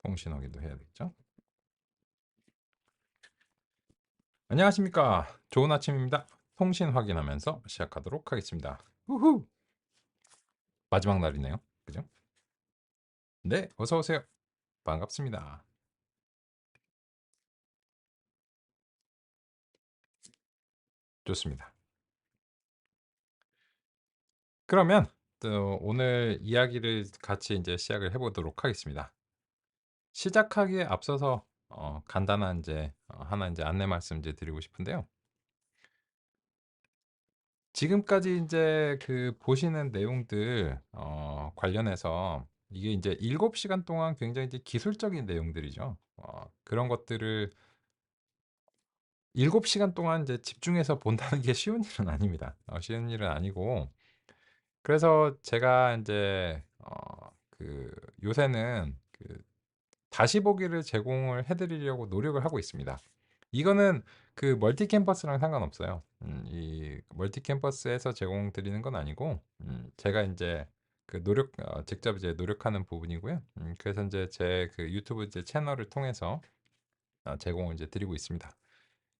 통신 확인도 해야겠죠? 안녕하십니까. 좋은 아침입니다. 통신 확인하면서 시작하도록 하겠습니다. 우후! 마지막 날이네요. 그죠? 네, 어서 오세요. 반갑습니다. 좋습니다. 그러면 또 오늘 이야기를 같이 이제 시작을 해보도록 하겠습니다. 시작하기에 앞서서 간단한 이제 하나 이제 안내 말씀 이제 드리고 싶은데요. 지금까지 이제 그 보시는 내용들 관련해서 이게 이제 7시간 동안 굉장히 이제 기술적인 내용들이죠. 그런 것들을 7시간 동안 이제 집중해서 본다는 게 쉬운 일은 아닙니다. 쉬운 일은 아니고 그래서 제가 이제 그 요새는 그 다시 보기를 제공을 해 드리려고 노력을 하고 있습니다. 이거는 그 멀티 캠퍼스랑 상관없어요. 이 멀티 캠퍼스에서 제공 드리는 건 아니고 제가 인제 그 직접 이제 노력하는 부분이고요. 그래서 인제 제 그 유튜브 이제 채널을 통해서 제공을 이제 드리고 있습니다.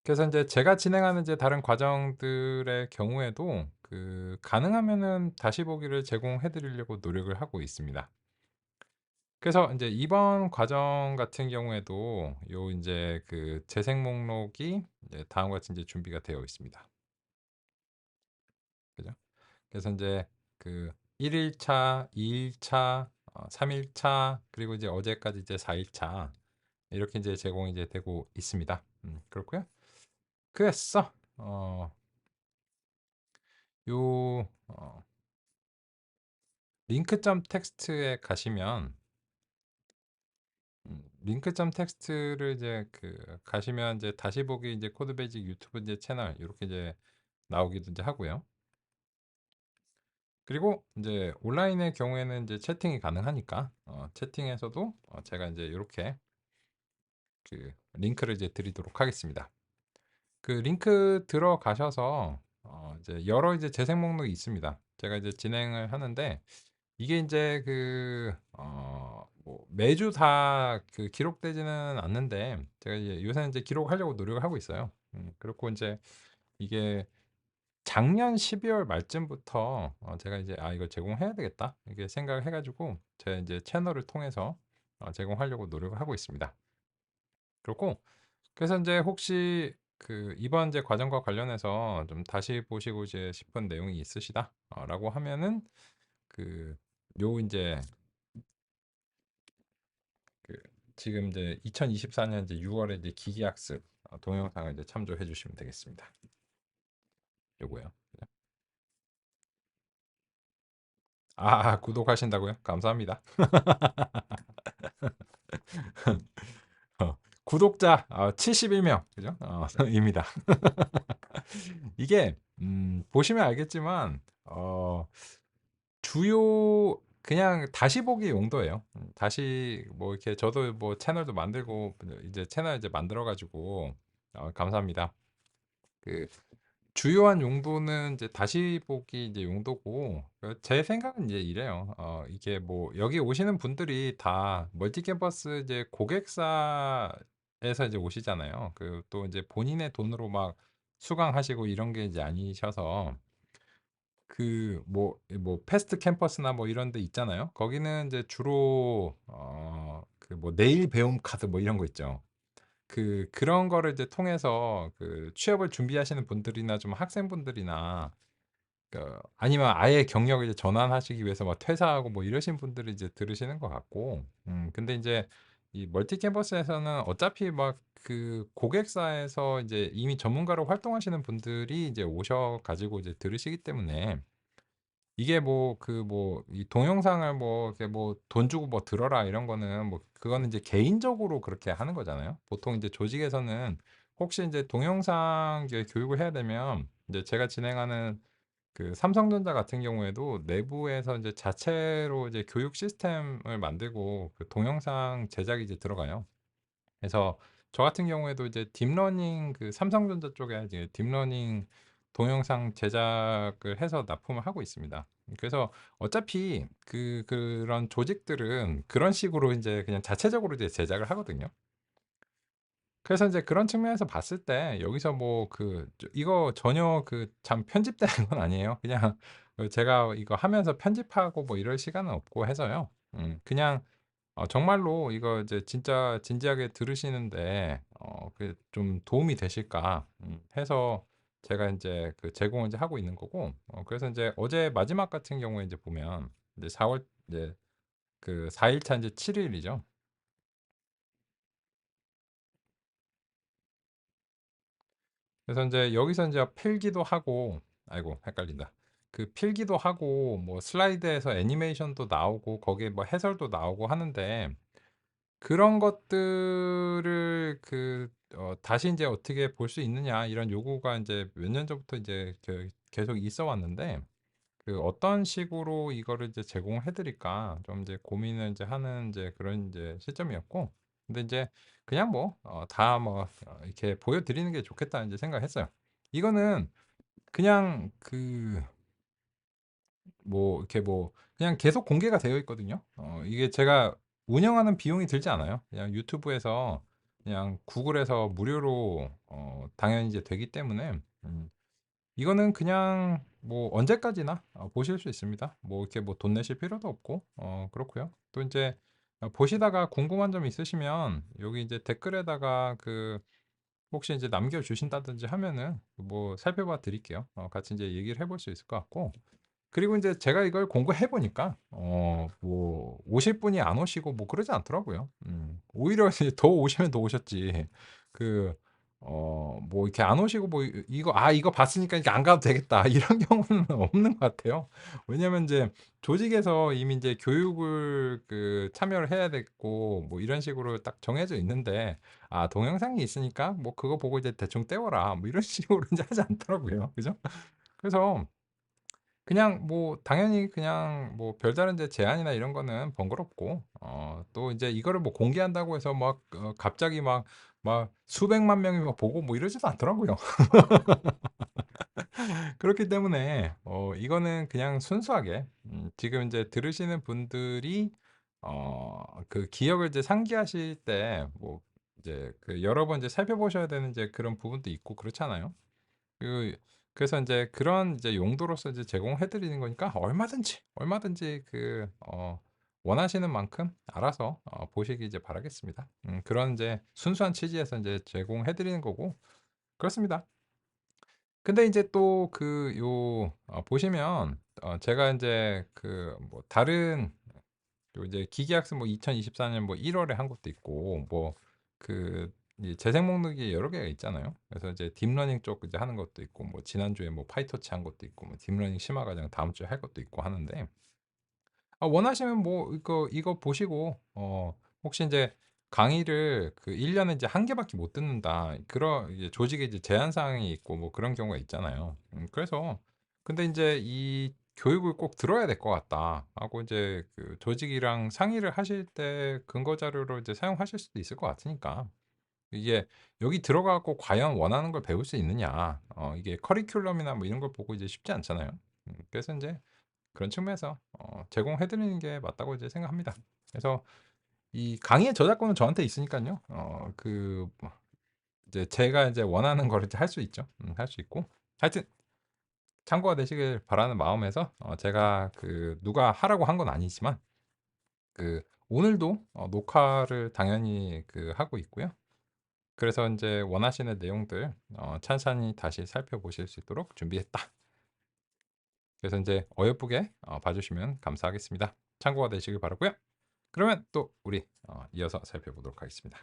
그래서 인제 제가 진행하는 이제 다른 과정들의 경우에도 그 가능하면은 다시 보기를 제공해 드리려고 노력을 하고 있습니다. 그래서 인제 이번 과정 같은 경우에도 요 인제 그 재생 목록이 이제 다음과 같이 인제 준비가 되어 있습니다. 그죠? 그래서 인제 그 1 일차, 2 일차, 3 일차 그리고 이제 어제까지 이제 4 일차 이렇게 인제 제공이 이제 되고 있습니다. 그렇고요. 그래서 요 링크점 텍스트에 가시면 링크점 텍스트를 이제 그 가시면 이제 다시 보기 이제 코드 베이직 유튜브 이제 채널 요렇게 이제 나오기도 이제 하고요. 그리고 인제 온라인의 경우에는 인제 채팅이 가능하니까 채팅에서도 제가 인제 요렇게 그 링크를 이제 드리도록 하겠습니다. 그 링크 들어가셔서 이제 여러 이제 재생 목록이 있습니다. 제가 이제 진행을 하는데 이게 인제 그 뭐 매주 다 그 기록되지는 않는데 제가 이제 요새는 이제 기록하려고 노력을 하고 있어요. 그렇고 인제 이게 작년 12월 말쯤부터 제가 이제 '아 이걸 제공해야 되겠다.' 이렇게 생각을 해 가지고 제 인제 채널을 통해서 제공하려고 노력을 하고 있습니다. 그렇고 그래서 인제 혹시 그 이번 이제 과정과 관련해서 좀 다시 보시고 이제 싶은 내용이 있으시다 라고 하면은 그 요 인제 그 지금 이제 2024년 이제 6 월에 이제 기기학습 동영상을 이제 참조해 주시면 되겠습니다. 요거요. 구독하신다고요? 감사합니다. 구독자 71명 그죠? 입니다. 이게 보시면 알겠지만 주요 그냥 다시 보기 용도예요. 다시 뭐 이렇게 저도 뭐 채널도 만들고 이제 채널 이제 만들어 가지고 감사합니다. 그 주요한 용도는 이제 다시 보기 이제 용도고 제 생각은 이제 이래요. 이게 뭐 여기 오시는 분들이 다 멀티 캠퍼스 이제 고객사에서 이제 오시잖아요. 그 또 이제 본인의 돈으로 막 수강하시고 이런 게 이제 아니셔서 그 뭐 패스트 캠퍼스나 뭐 이런 데 있잖아요. 거기는 이제 주로 그 뭐 내일 배움 카드 뭐 이런 거 있죠. 그런 거를 이제 통해서 그 취업을 준비하시는 분들이나 좀 학생분들이나 아니면 아예 경력을 이제 전환하시기 위해서 막 퇴사하고 뭐 이러신 분들이 이제 들으시는 것 같고 근데 인제 이 멀티 캠퍼스에서는 어차피 막 그 고객사에서 이제 이미 전문가로 활동하시는 분들이 이제 오셔 가지고 이제 들으시기 때문에 이게 뭐 이 동영상을 뭐 이렇게 뭐 "돈 주고 뭐 들어라." 이런 거는 뭐 그거는 이제 개인적으로 그렇게 하는 거잖아요. 보통 이제 조직에서는 혹시 인제 동영상 이제 교육을 해야 되면 인제 제가 진행하는 그 삼성전자 같은 경우에도 내부에서 인제 자체로 이제 교육 시스템을 만들고 그 동영상 제작이 이제 들어가요. 그래서 저 같은 경우에도 이제 딥러닝 그 삼성전자 쪽에 이제 딥러닝 동영상 제작을 해서 납품을 하고 있습니다. 그래서 어차피 그런 조직들은 그런 식으로 인제 그냥 자체적으로 이제 제작을 하거든요. 그래서 인제 그런 측면에서 봤을 때 여기서 뭐 이거 전혀 참 편집되는 건 아니에요. 그냥 제가 이거 하면서 편집하고 뭐 이럴 시간은 없고 해서요. 그냥 정말로 이거 이제 진짜 진지하게 들으시는데 좀 도움이 되실까 해서 제가 인제 제공을 이제 하고 있는 거고, 그래서 인제 어제 마지막 같은 경우에 인제 보면 이제 4월 이제 4 일차 인제 7 일이죠. 그래서 인제 여기서 인제 필기도 하고, 아이고 헷갈린다. 필기도 하고 뭐 슬라이드에서 애니메이션도 나오고 거기에 뭐 해설도 나오고 하는데, 그런 것들을 다시 인제 "어떻게 볼 수 있느냐." 이런 요구가 인제 몇 년 전부터 이제 계속 있어 왔는데, 어떤 식으로 이거를 이제 제공해 드릴까 좀 이제 고민을 인제 하는 인제 그런 인제 시점이었고, 근데 인제 그냥 뭐 다 뭐 이렇게 보여 드리는 게 좋겠다 인제 생각했어요. 이거는 그냥 뭐 이렇게 뭐 그냥 계속 공개가 되어 있거든요. 이게 제가 운영하는 비용이 들지 않아요. 그냥 유튜브에서 그냥 구글에서 무료로 당연히 이제 되기 때문에 이거는 그냥 뭐 언제까지나 보실 수 있습니다. 뭐 이렇게 뭐 돈 내실 필요도 없고 그렇고요. 또 인제 보시다가 궁금한 점 있으시면 여기 이제 댓글에다가 혹시 인제 남겨 주신다든지 하면은 뭐 살펴봐 드릴게요. 같이 인제 얘기를 해볼 수 있을 것 같고, 그리고 인제 제가 이걸 공부해 보니까 뭐 오실 분이 안 오시고 뭐 그러지 않더라고요. 오히려 이제 더 오시면 더 오셨지. 그 뭐 이렇게 안 오시고 뭐 이거 '아 이거 봤으니까 이제 안 가도 되겠다.' 이런 경우는 없는 것 같아요. 왜냐면 인제 조직에서 이미 인제 교육을 참여를 해야 됐고 뭐 이런 식으로 딱 정해져 있는데, '아 동영상이 있으니까 뭐 그거 보고 이제 대충 때워라.' 뭐 이런 식으로 인제 하지 않더라고요. 그죠? 그래서 그냥 뭐 당연히 그냥 뭐 별다른 이제 제한이나 이런 거는 번거롭고, 또 이제 이거를 뭐 공개한다고 해서 막 갑자기 막 수백만 명이 막 보고 뭐 이러지도 않더라고요. 그렇기 때문에 이거는 그냥 순수하게 지금 이제 들으시는 분들이 기억을 이제 상기하실 때 뭐 이제 여러 번 이제 살펴보셔야 되는 이제 그런 부분도 있고 그렇잖아요. 그 그래서 인제 그런 이제 용도로서 이제 제공해 드리는 거니까 얼마든지 원하시는 만큼 알아서 보시기 이제 바라겠습니다. 그런 인제 순수한 취지에서 인제 제공해 드리는 거고 그렇습니다. 근데 인제 또 보시면 제가 인제 뭐 다른 또 이제 기계학습 뭐 2024년 뭐 1 월에 한 것도 있고 뭐 이 재생 목록이 여러 개가 있잖아요. 그래서 이제 딥러닝 쪽 이제 하는 것도 있고 뭐 지난주에 뭐 파이터치 한 것도 있고 뭐 딥러닝 심화 과정 다음 주에 할 것도 있고 하는데, 원하시면 뭐 이거 보시고 혹시 인제 강의를 1 년에 이제 한 개밖에 못 듣는다. 그런 이제 조직에 이제 제한 사항이 있고 뭐 그런 경우가 있잖아요. 그래서 근데 인제 이 "교육을 꼭 들어야 될 것 같다." 하고 인제 조직이랑 상의를 하실 때 근거 자료로 이제 사용하실 수도 있을 것 같으니까, 이게 여기 들어가 갖고 과연 원하는 걸 배울 수 있느냐. 이게 커리큘럼이나 뭐 이런 걸 보고 이제 쉽지 않잖아요. 그래서 인제 그런 측면에서 제공해 드리는 게 맞다고 이제 생각합니다. 그래서 이 강의의 저작권은 저한테 있으니깐요. 뭐 이제 제가 이제 원하는 거를 이제 할 수 있죠. 할 수 있고. 하여튼 참고가 되시길 바라는 마음에서 제가 누가 하라고 한 건 아니지만 오늘도 녹화를 당연히 하고 있고요. 그래서 인제 원하시는 내용들 찬찬히 다시 살펴보실 수 있도록 준비했다. 그래서 인제 어여쁘게 봐 주시면 감사하겠습니다. 참고가 되시길 바라고요. 그러면 또 우리 이어서 살펴보도록 하겠습니다.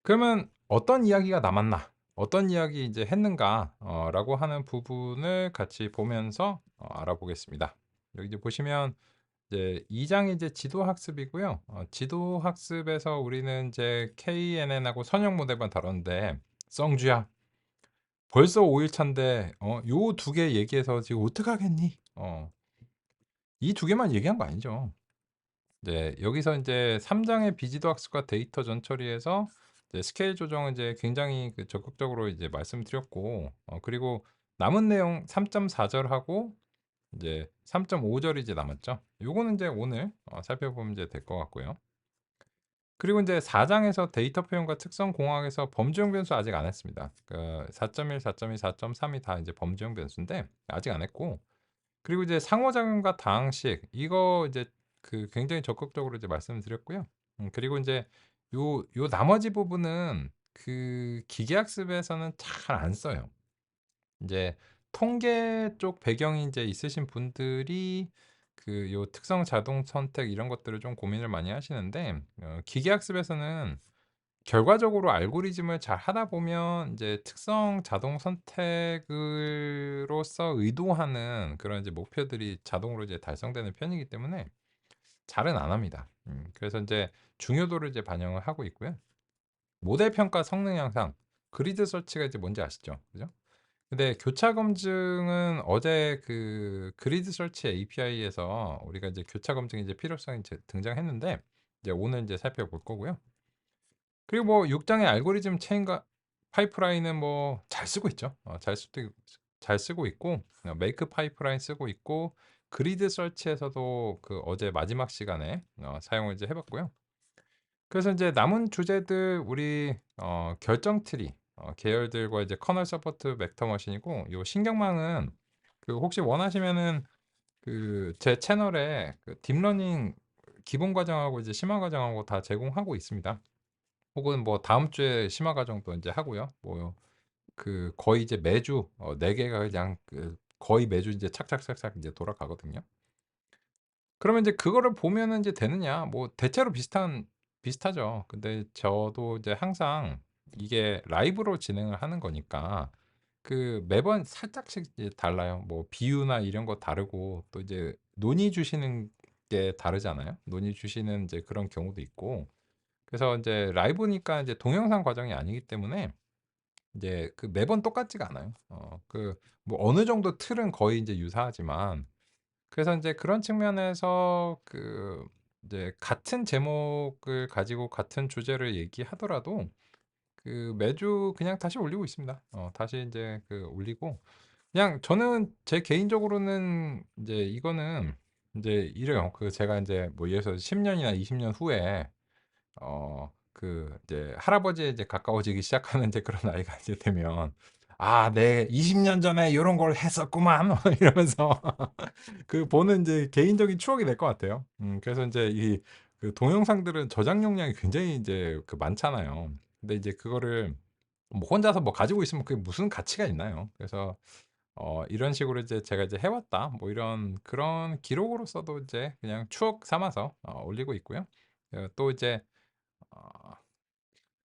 그러면 '어떤 이야기가 남았나? 어떤 이야기 이제 했는가?' 라고 하는 부분을 같이 보면서 알아보겠습니다. 여기 이제 보시면 이제 2 장이 이제 지도 학습이고요. 지도 학습에서 우리는 이제 KNN하고 선형 모델만 다뤘는데, "썽주야 벌써 5 일차인데 요 2개 얘기해서 지금 어떡하겠니?" 이 2 개만 얘기한 거 아니죠. 네. 여기서 인제 3 장의 비지도 학습과 데이터 전 처리에서 이제 스케일 조정은 이제 굉장히 그 적극적으로 이제 말씀드렸고, 그리고 남은 내용 3.4절하고 이제 3.5절이 이제 남았죠. 요거는 이제 오늘 살펴보면 이제 될 것 같고요. 그리고 이제 4장에서 데이터 표현과 특성 공학에서 범주형 변수 아직 안 했습니다. 그 4.1, 4.2, 4.3이 다 이제 범주형 변수인데 아직 안 했고, 그리고 이제 상호작용과 다항식 이거 이제 그 굉장히 적극적으로 이제 말씀드렸고요. 그리고 이제 요 나머지 부분은 그 기계학습에서는 잘 안 써요. 이제 통계 쪽 배경이 이제 있으신 분들이 그 요 특성 자동 선택 이런 것들을 좀 고민을 많이 하시는데, 기계학습에서는 결과적으로 알고리즘을 잘 하다 보면 이제 특성 자동 선택으로서 의도하는 그런 이제 목표들이 자동으로 이제 달성되는 편이기 때문에 잘은 안 합니다. 그래서 이제 중요도를 이제 반영을 하고 있고요. 모델 평가 성능 향상, 그리드 서치가 이제 뭔지 아시죠? 그죠? 근데 교차 검증은 어제 그 그리드 서치 API에서 우리가 이제 교차 검증의 이제 필요성이 이제 등장했는데, 이제 오늘 이제 살펴볼 거고요. 그리고 뭐 6장의 알고리즘 체인과 파이프라인은 뭐 잘 쓰고 있죠. 잘 쓰고 있고, 메이크 파이프라인 쓰고 있고, 그리드 서치에서도 그 어제 마지막 시간에 사용을 이제 해봤고요. 그래서 이제 남은 주제들 우리 결정 트리 계열들과 이제 커널 서포트 벡터 머신이고, 요 신경망은 그 혹시 원하시면은 그 제 채널에 그 딥러닝 기본 과정하고 이제 심화 과정하고 다 제공하고 있습니다. 혹은 뭐 다음 주에 심화 과정도 인제 하고요. 뭐 그 거의 이제 매주 4 개가 그냥 그 거의 매주 인제 착착착착 인제 돌아가거든요. 그러면 인제 그거를 보면은 인제 되느냐? 뭐 대체로 비슷하죠. 근데 저도 이제 항상 이게 라이브로 진행을 하는 거니까 그 매번 살짝씩 이제 달라요. 뭐 비유나 이런 거 다르고, 또 이제 논의 주시는 게 다르잖아요. 논의 주시는 인제 그런 경우도 있고, 그래서 인제 라이브니까 이제 동영상 과정이 아니기 때문에 이제 그 매번 똑같지가 않아요. 그 뭐 어느 정도 틀은 거의 인제 유사하지만, 그래서 인제 그런 측면에서 그 이제 같은 제목을 가지고 같은 주제를 얘기하더라도 그 매주 그냥 다시 올리고 있습니다. 다시 인제 그 올리고, 그냥 저는 제 개인적으로는 인제 이거는 인제 이래요. 그 제가 인제 뭐 예를 들어서 10 년이나 20년 후에 그 이제 할아버지에 이제 가까워지기 시작하는 이제 그런 나이가 이제 되면 '아 내 20년 전에 요런 걸 했었구만.' 이러면서 그 보는 이제 개인적인 추억이 될 것 같아요. 그래서 인제 이 그 동영상들은 저장 용량이 굉장히 인제 그 많잖아요. 근데 이제 그거를 뭐 혼자서 뭐 가지고 있으면 그게 무슨 가치가 있나요? 그래서 이런 식으로 이제 제가 이제 해 왔다 뭐 이런 그런 기록으로서도 이제 그냥 추억 삼아서 올리고 있고요. 또 이제 어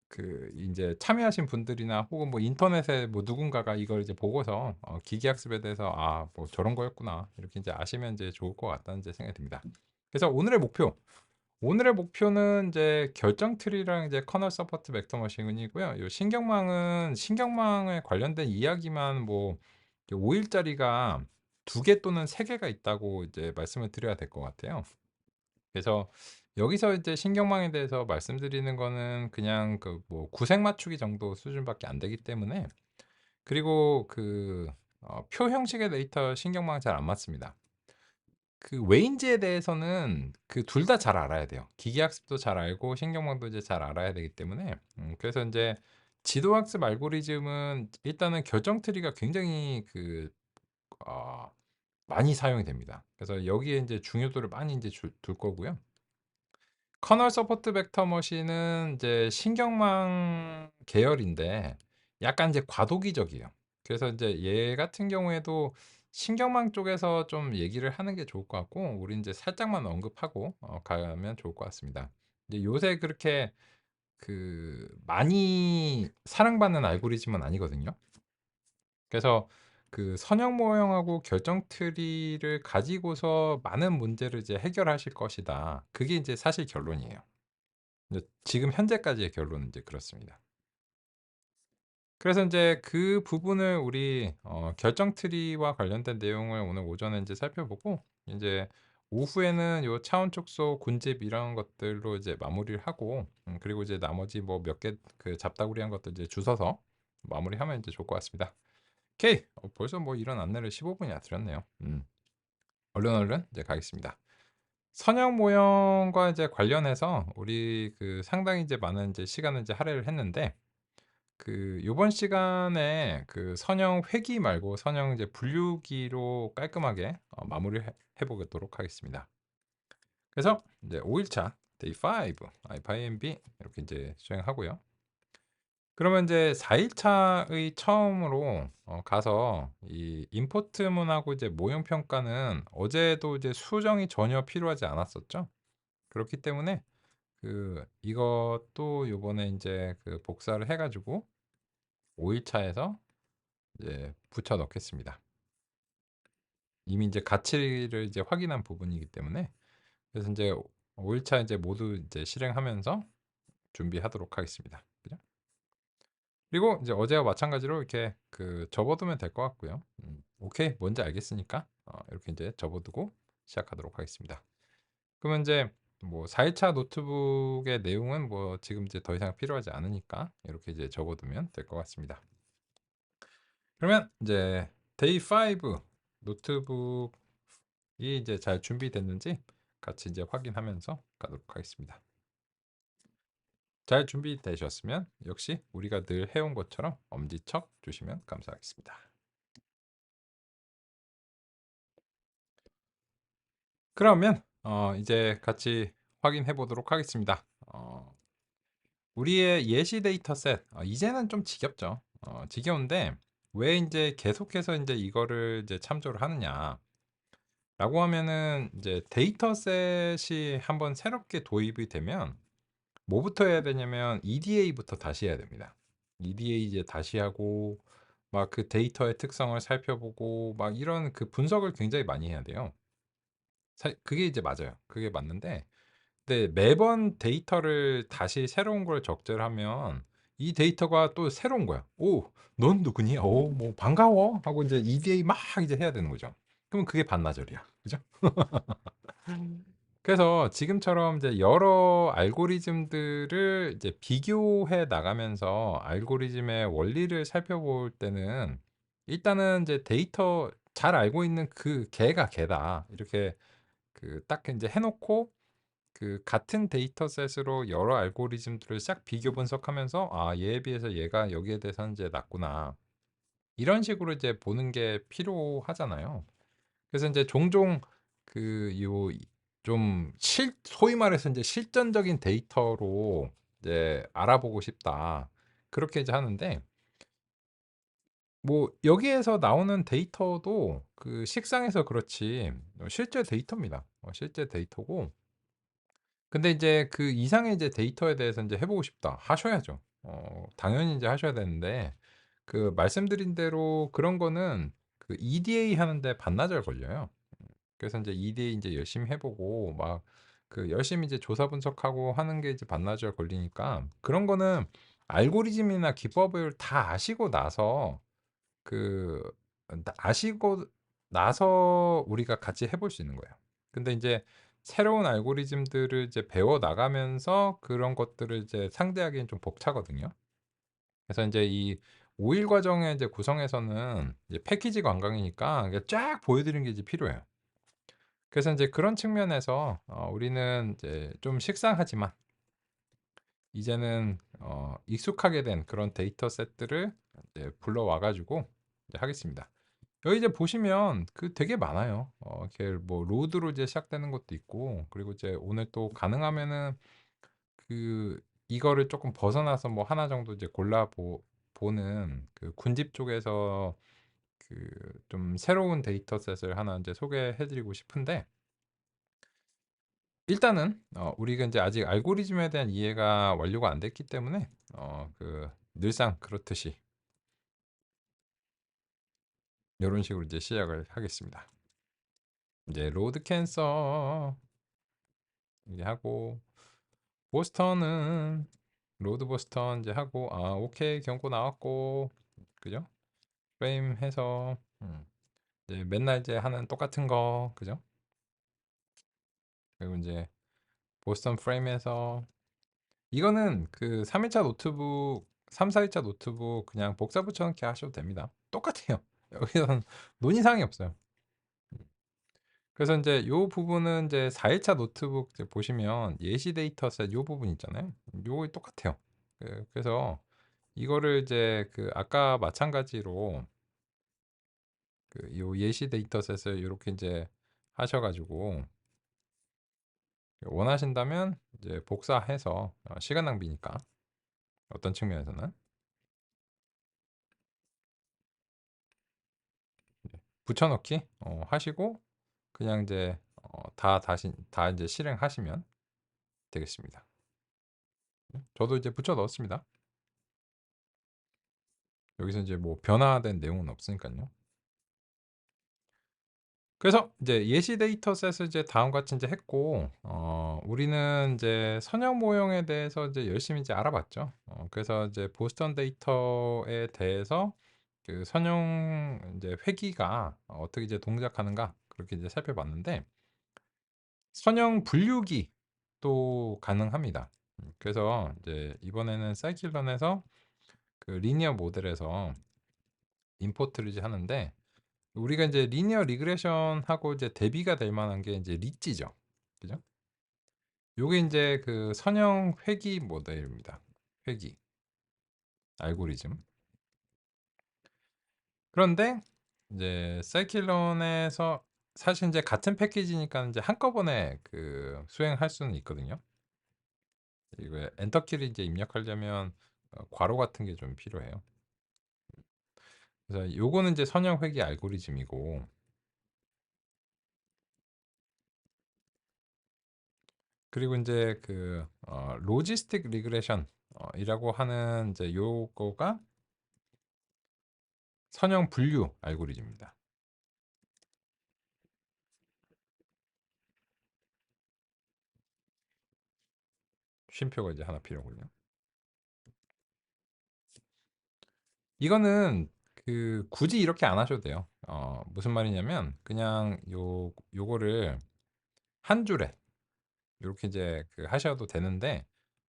그 인제 참여하신 분들이나 혹은 뭐 인터넷에 뭐 누군가가 이걸 이제 보고서 기계학습에 대해서 '아 뭐 저런 거였구나.' 이렇게 인제 아시면 인제 좋을 것 같다는 이제 생각이 듭니다. 그래서 오늘의 목표는 인제 결정 트리랑 이제 커널 서포트 벡터 머신이고요. 요 신경망에 관련된 이야기만 뭐 5 일짜리가 2개 또는 3 개가 있다고 이제 말씀을 드려야 될 것 같아요. 그래서 여기서 이제 신경망에 대해서 말씀드리는 거는 그냥 그 뭐 구색 맞추기 정도 수준밖에 안 되기 때문에, 그리고 그 표 형식의 데이터 신경망은 잘 안 맞습니다. 그 왜인지에 대해서는 그 둘 다 잘 알아야 돼요. 기계학습도 잘 알고 신경망도 이제 잘 알아야 되기 때문에, 그래서 인제 지도학습 알고리즘은 일단은 결정 트리가 굉장히 그 어 많이 사용이 됩니다. 그래서 여기에 인제 중요도를 많이 인제 둘 거고요. 커널 서포트 벡터 머신은 이제 신경망 계열인데 약간 이제 과도기적이에요. 그래서 인제 얘 같은 경우에도 신경망 쪽에서 좀 얘기를 하는 게 좋을 것 같고, 우리 인제 살짝만 언급하고 가면 좋을 것 같습니다. 이제 요새 그렇게 그 많이 사랑받는 알고리즘은 아니거든요. 그래서 그 선형 모형하고 결정 트리를 가지고서 많은 문제를 이제 해결하실 것이다. 그게 인제 사실 결론이에요. 이제 지금 현재까지의 결론은 이제 그렇습니다. 그래서 인제 그 부분을 우리 결정 트리와 관련된 내용을 오늘 오전에 인제 살펴보고, 인제 오후에는 요 차원 축소, 군집 이런 것들로 이제 마무리를 하고 그리고 이제 나머지 뭐 몇 개 그 잡다구리한 것들 이제 주워서 마무리하면 이제 좋을 것 같습니다. 오케이. 벌써 뭐 이런 안내를 15분이나 드렸네요. 얼른 이제 가겠습니다. 선형 모형과 이제 관련해서 우리 그 상당히 이제 많은 이제 시간을 이제 할애를 했는데 그 요번 시간에 그 선형 회기 말고 선형 이제 분류기로 깔끔하게 마무리를 해 보도록 하겠습니다. 그래서 이제 5 일차 데이 5 IPIMB 이렇게 이제 수행하고요. 그러면 이제 4 일차의 처음으로 가서 이 임포트문하고 이제 모형 평가는 어제도 이제 수정이 전혀 필요하지 않았었죠. 그렇기 때문에 그 이것도 요번에 인제 그 복사를 해 가지고 5 일차에서 이제 붙여 넣겠습니다. 이미 인제 가치를 이제 확인한 부분이기 때문에 그래서 인제 5 일차 인제 모두 이제 실행하면서 준비하도록 하겠습니다. 그죠? 그리고 이제 어제와 마찬가지로 이렇게 그 접어 두면 될 것 같고요. 오케이. 뭔지 알겠으니까 이렇게 인제 접어 두고 시작하도록 하겠습니다. 그러면 인제 뭐 4 일차 노트북의 내용은 뭐 지금 이제 더 이상 필요하지 않으니까 이렇게 이제 접어 두면 될 것 같습니다. 그러면 이제 데이 5 노트북이 이제 잘 준비됐는지 같이 이제 확인하면서 가도록 하겠습니다. 잘 준비되셨으면 역시 우리가 늘 해온 것처럼 엄지척 주시면 감사하겠습니다. 그러면 이제 같이 확인해 보도록 하겠습니다. 우리의 예시 데이터셋 이제는 좀 지겹죠. 지겨운데 왜 인제 계속해서 인제 이거를 이제 참조를 하느냐라고 하면은 이제 데이터셋이 한번 새롭게 도입이 되면 뭐부터 해야 되냐면 EDA부터 다시 해야 됩니다. EDA 이제 다시 하고 막 그 데이터의 특성을 살펴보고 막 이런 그 분석을 굉장히 많이 해야 돼요. 사 그게 이제 맞아요. 그게 맞는데 네. 매번 데이터를 다시 새로운 걸 적재를 하면 이 데이터가 또 새로운 거야. "오 넌 누구니? 오 뭐 반가워." 하고 인제 EDA 막 이제 해야 되는 거죠. 그러면 그게 반나절이야. 그죠? 그래서 지금처럼 이제 여러 알고리즘들을 이제 비교해 나가면서 알고리즘의 원리를 살펴볼 때는 일단은 이제 데이터 잘 알고 있는 그 걔가 걔다. 이렇게 그 딱 인제 해 놓고 그 같은 데이터셋으로 여러 알고리즘들을 싹 비교 분석하면서 '아 얘에 비해서 얘가 여기에 대해서는 이제 낫구나.' 이런 식으로 이제 보는 게 필요하잖아요. 그래서 인제 종종 그 요 좀 소위 말해서 인제 '실전적인 데이터로 이제 알아보고 싶다.' 그렇게 이제 하는데 뭐 여기에서 나오는 데이터도 그 식상해서 그렇지 실제 데이터입니다. 실제 데이터고 근데 이제 그 이상의 이제 데이터에 대해서 인제 해 보고 싶다 하셔야죠. 당연히 인제 하셔야 되는데 그 말씀드린 대로 그런 거는 그 EDA 하는데 반나절 걸려요. 그래서 인제 EDA 인제 열심히 해 보고 막 그 열심히 이제 조사 분석하고 하는 게 이제 반나절 걸리니까 그런 거는 알고리즘이나 기법을 다 아시고 나서 그 아시고 나서 우리가 같이 해볼 수 있는 거예요. 근데 인제 새로운 알고리즘들을 이제 배워 나가면서 그런 것들을 이제 상대하기는 좀 벅차거든요. 그래서 인제 이 5일 과정의 이제 구성에서는 이제 패키지 관광이니까 이게 쫙 보여 드리는 게 이제 필요해요. 그래서 인제 그런 측면에서 우리는 이제 좀 식상하지만 이제는 익숙하게 된 그런 데이터셋들을 이제 불러와 가지고 이제 하겠습니다. 여기 이제 보시면 그 되게 많아요. 이렇게 뭐 로드로 이제 시작되는 것도 있고 그리고 이제 오늘 또 가능하면은 그 이거를 쪼끔 벗어나서 뭐 하나 정도 이제 골라 보는 그 군집 쪽에서 그 좀 새로운 데이터셋을 하나 인제 소개해 드리고 싶은데 일단은 우리가 인제 아직 알고리즘에 대한 이해가 완료가 안 됐기 때문에 그 늘상 그렇듯이 요런 식으로 이제 시작을 하겠습니다. 이제 로드 캔서 이제 하고 보스턴은 로드 보스턴 이제 하고 오케이 경고 나왔고 그죠? 프레임 해서 이제 맨날 이제 하는 똑같은 거 그죠? 그리고 이제 보스턴 프레임에서 이거는 그 3일차 노트북, 3, 4일차 노트북 그냥 복사 붙여넣기 하셔도 됩니다. 똑같아요. 여기서는 논의사항이 없어요. 그래서 이제 요 부분은 이제 4일차 노트북 이제 보시면 예시 데이터셋 요 부분 있잖아요. 요거 똑같아요. 그래서 이거를 이제 그 아까 마찬가지로 그 요 예시 데이터셋을 이렇게 이제 하셔가지고 원하신다면 이제 복사해서 시간 낭비니까 어떤 측면에서는 붙여넣기 하시고 그냥 이제 다 이제 실행하시면 되겠습니다. 저도 이제 붙여 넣었습니다. 여기서 이제 뭐 변화된 내용은 없으니까요. 그래서 이제 예시 데이터셋을 이제 다음과 같이 이제 했고, 우리는 이제 선형 모형에 대해서 이제 열심히 이제 알아봤죠. 그래서 이제 보스턴 데이터에 대해서 그 선형 이제 회귀가 어떻게 이제 동작하는가 그렇게 이제 살펴봤는데, 선형 분류기 또 가능합니다. 그래서 이제 이번에는 사이클런에서 그 리니어 모델에서 임포트를 이제 하는데 우리가 이제 리니어 리그레션하고 이제 대비가 될 만한 게 이제 리찌죠. 그죠? 요게 이제 그 선형 회귀 모델입니다. 회귀 알고리즘. 그런데 이제 사이클론에서 사실 이제 같은 패키지니까 이제 한꺼번에 그 수행할 수는 있거든요. 이거 엔터키를 이제 입력하려면 괄호 같은 게 좀 필요해요. 그래서 요거는 이제 선형 회귀 알고리즘이고 그리고 이제 그 로지스틱 리그레션 이라고 하는 이제 요거가 선형 분류 알고리즘입니다. 쉼표가 이제 하나 필요하군요. 이거는 그 굳이 이렇게 안 하셔도 돼요. 무슨 말이냐면 그냥 요거를 한 줄에 이렇게 이제 그 하셔도 되는데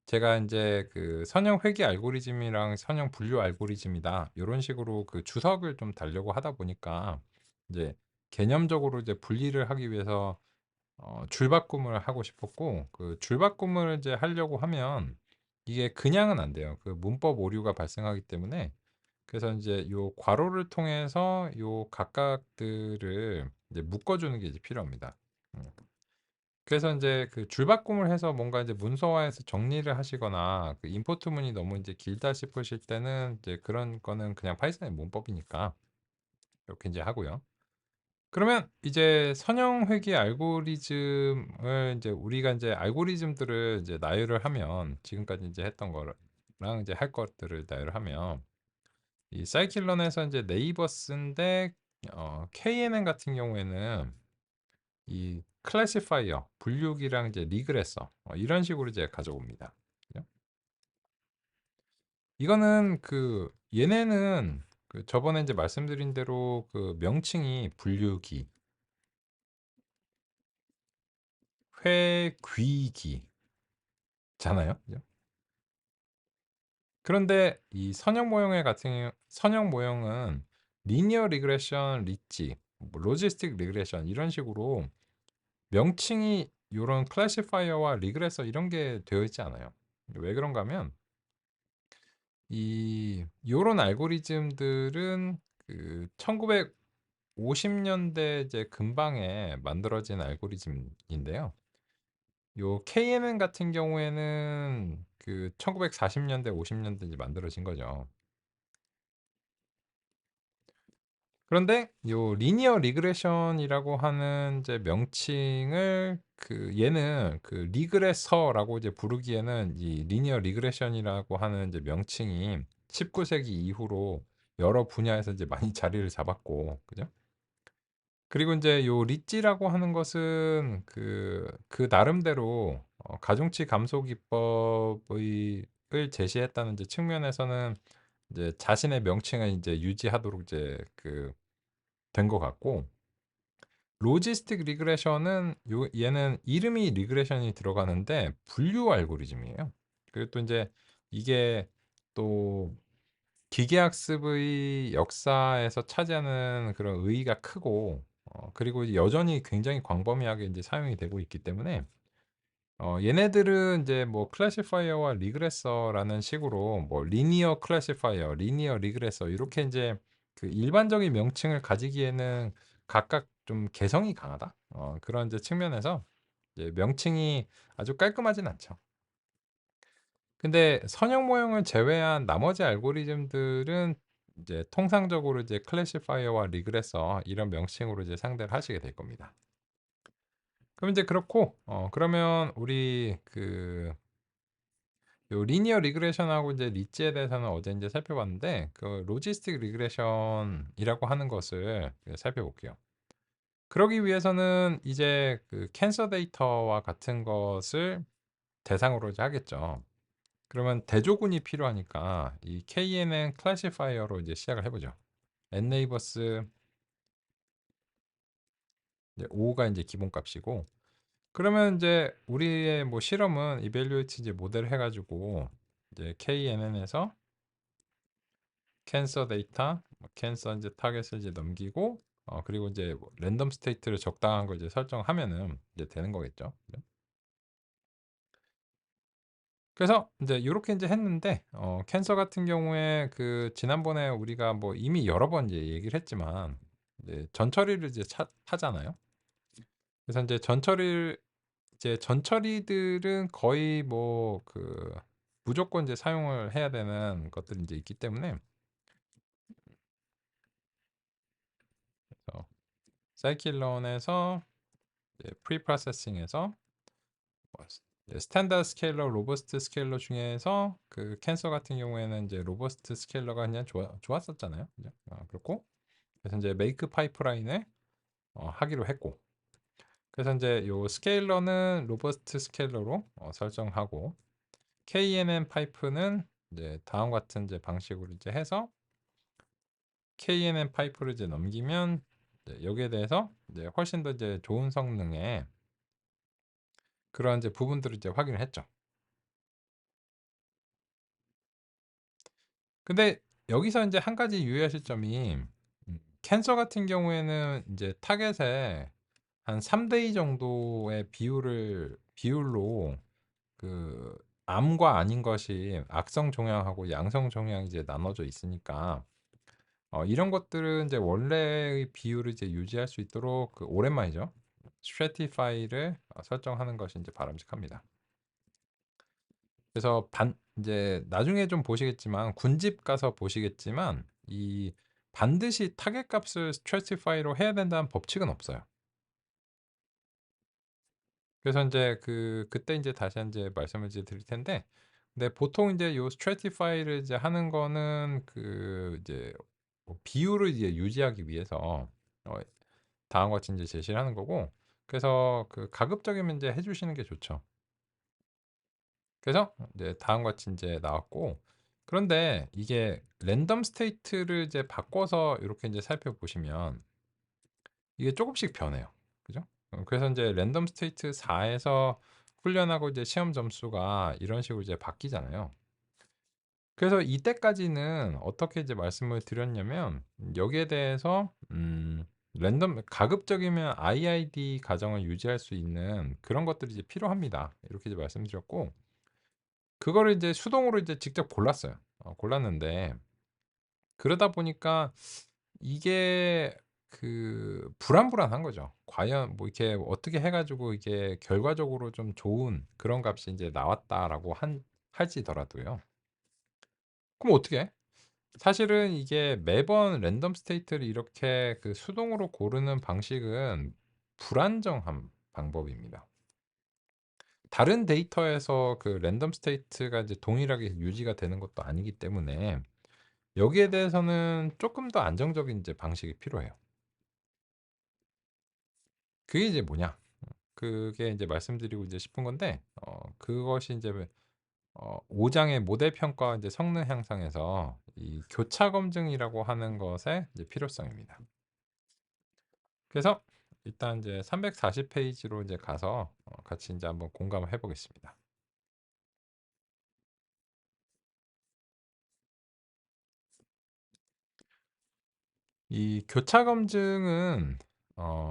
제가 이제 그 선형 회귀 알고리즘이랑 선형 분류 알고리즘이다 이런 식으로 그 주석을 좀 달려고 하다 보니까 이제 개념적으로 이제 분리를 하기 위해서 줄바꿈을 하고 싶었고 그 줄바꿈을 이제 하려고 하면 이게 그냥은 안 돼요. 그 문법 오류가 발생하기 때문에 그래서 이제 요 괄호를 통해서 요 각각들을 이제 묶어주는 게 이제 필요합니다. 음. 그래서 이제 그 줄바꿈을 해서 뭔가 이제 문서화해서 정리를 하시거나 그 임포트 문이 너무 이제 길다 싶으실 때는 이제 그런 거는 그냥 파이썬의 문법이니까 이렇게 이제 하고요. 그러면 이제 선형 회귀 알고리즘을 이제 우리가 이제 알고리즘들을 이제 나열을 하면 지금까지 이제 했던 거랑 이제 할 것들을 나열을 하면 이 사이클런에서 이제 네이버스인데 KNN 같은 경우에는 이 클래시파이어 분류기랑 이제 리그레서 이런 식으로 이제 가져옵니다. 그죠? 이거는 그 얘네는 그 저번에 이제 말씀드린 대로 그 명칭이 분류기잖아요. 회귀기잖아요. 그죠? 그런데 이 선형 모형은 리니어 리그레션, 리지, 뭐 로지스틱 리그레션 이런 식으로 명칭이 요런 클래시파이어와 리그레서 이런 게 되어 있지 않아요. 왜 그런가 하면 이 요런 알고리즘들은 그 1950년대 이제 근방에 만들어진 알고리즘인데요. 요 KNN 같은 경우에는 그 1940년대, 50년대 이제 만들어진 거죠. 그런데 요 리니어 리그레션이라고 하는 이제 명칭을 그 얘는 그 리그레서라고 이제 부르기에는 이 리니어 리그레션이라고 하는 이제 명칭이 19세기 이후로 여러 분야에서 이제 많이 자리를 잡았고, 그죠? 그리고 이제 요 리찌라고 하는 것은 그 나름대로 가중치 감소 기법의 을 제시했다는 이제 측면에서는 이제 자신의 명칭을 이제 유지하도록 이제 그 된 것 같고 로지스틱 리그레션은 얘는 이름이 리그레션이 들어가는데 분류 알고리즘이에요. 그리고 또 인제 이게 또 기계학습의 역사에서 차지하는 그런 의의가 크고 그리고 여전히 굉장히 광범위하게 인제 사용이 되고 있기 때문에 얘네들은 인제 뭐 클래시파이어와 리그레서라는 식으로 뭐 리니어 클래시파이어, 리니어 리그레서 이렇게 인제 그 일반적인 명칭을 가지기에는 각각 좀 개성이 강하다. 그런 이제 측면에서 이제 명칭이 아주 깔끔하진 않죠. 근데 선형 모형을 제외한 나머지 알고리즘들은 이제 통상적으로 이제 클래시파이어와 리그레서 이런 명칭으로 이제 상대를 하시게 될 겁니다. 그럼 이제 그렇고 그러면 우리 그 요 리니어 리그레션하고 이제 리지에 대해서는 어제 인제 살펴봤는데 그 로지스틱 리그레션이라고 하는 것을 살펴볼게요. 그러기 위해서는 이제 그 캔서 데이터와 같은 것을 대상으로 이제 하겠죠. 그러면 대조군이 필요하니까 이 KNN 클래시파이어로 이제 시작을 해 보죠. neighbors 이제 5가 인제 기본값이고 그러면 인제 우리의 뭐 실험은 evaluate 이제 모델을 해 가지고 이제 KNN에서 캔서 데이터, 캔서 인제 타겟을 이제 넘기고 그리고 인제 뭐 랜덤 스테이트를 적당한 걸 이제 설정하면은 이제 되는 거겠죠. 그죠? 그래서 인제 요렇게 인제 했는데 캔서 같은 경우에 그 지난번에 우리가 뭐 이미 여러 번 이제 얘기를 했지만 이제 전처리를 이제 하잖아요. 그래서 인제 전처리들은 거의 뭐 그 무조건 이제 사용을 해야 되는 것들이 인제 있기 때문에 scikit-learn에서 이제 프리프로세싱에서 뭐 스탠다드 스케일러, 로버스트 스케일러 중에서 그 캔서 같은 경우에는 이제 로버스트 스케일러가 그냥 좋았었잖아요. 그죠? 그렇고 그래서 이제 메이크 파이프라인을 하기로 했고 그래서 이제 요 스케일러는 로버스트 스케일러로 설정하고 KNN 파이프는 이제 다음 같은 이제 방식으로 이제 해서 KNN 파이프를 이제 넘기면 이제 여기에 대해서 이제 훨씬 더 이제 좋은 성능의 그런 이제 부분들을 이제 확인을 했죠. 근데 여기서 인제 한 가지 유의하실 점이 캔서 같은 경우에는 인제 타겟에 한 3대2 정도의 비율로 그 암과 아닌 것이 악성 종양하고 양성 종양이 이제 나눠져 있으니까 이런 것들은 이제 원래의 비율을 이제 유지할 수 있도록 그 오랜만이죠. stratify를 설정하는 것이 인제 바람직합니다. 그래서 반 인제 나중에 좀 보시겠지만 군집 가서 보시겠지만 이 반드시 타겟 값을 스트래티파이로 해야 된다는 법칙은 없어요. 그래서 인제 그때 인제 다시 인제 말씀을 이제 드릴 텐데 근데 보통 인제 요 스트래티파이를 이제 하는 거는 그 이제 뭐 비율을 이제 유지하기 위해서 어 다음과 같이 인제 제시를 하는 거고 그래서 그 가급적이면 인제 해 주시는 게 좋죠. 그래서 이제 다음과 같이 인제 나왔고 그런데 이게 랜덤 스테이트를 이제 바꿔서 요렇게 인제 살펴보시면 이게 쪼금씩 변해요. 그죠? 그래서 인제 랜덤 스테이트 4 에서 훈련하고 이제 시험 점수가 이런 식으로 이제 바뀌잖아요. 그래서 이때까지는 어떻게 이제 말씀을 드렸냐면 여기에 대해서 랜덤 가급적이면 IID 가정을 유지할 수 있는 그런 것들이 이제 필요합니다. 이렇게 이제 말씀드렸고 그거를 이제 수동으로 이제 직접 골랐어요. 골랐는데 그러다 보니까 이게 그 불안불안한 거죠. 과연 뭐 이렇게 어떻게 해 가지고 이게 결과적으로 좀 좋은 그런 값이 인제 나왔다라고 한 할지더라도요. 그럼 어떻게 해? 사실은 이게 매번 랜덤 스테이트를 이렇게 그 수동으로 고르는 방식은 불안정한 방법입니다. 다른 데이터에서 그 랜덤 스테이트가 이제 동일하게 유지가 되는 것도 아니기 때문에 여기에 대해서는 쪼끔 더 안정적인 이제 방식이 필요해요. 그게 이제 뭐냐? 그게 인제 말씀드리고 이제 싶은 건데 그것이 인제 5 장의 모델 평가와 이제 성능 향상에서 이 교차 검증이라고 하는 것의 이제 필요성입니다. 그래서 일단 이제 340 페이지로 이제 가서 같이 이제 한번 공감을 해 보겠습니다. 이 교차 검증은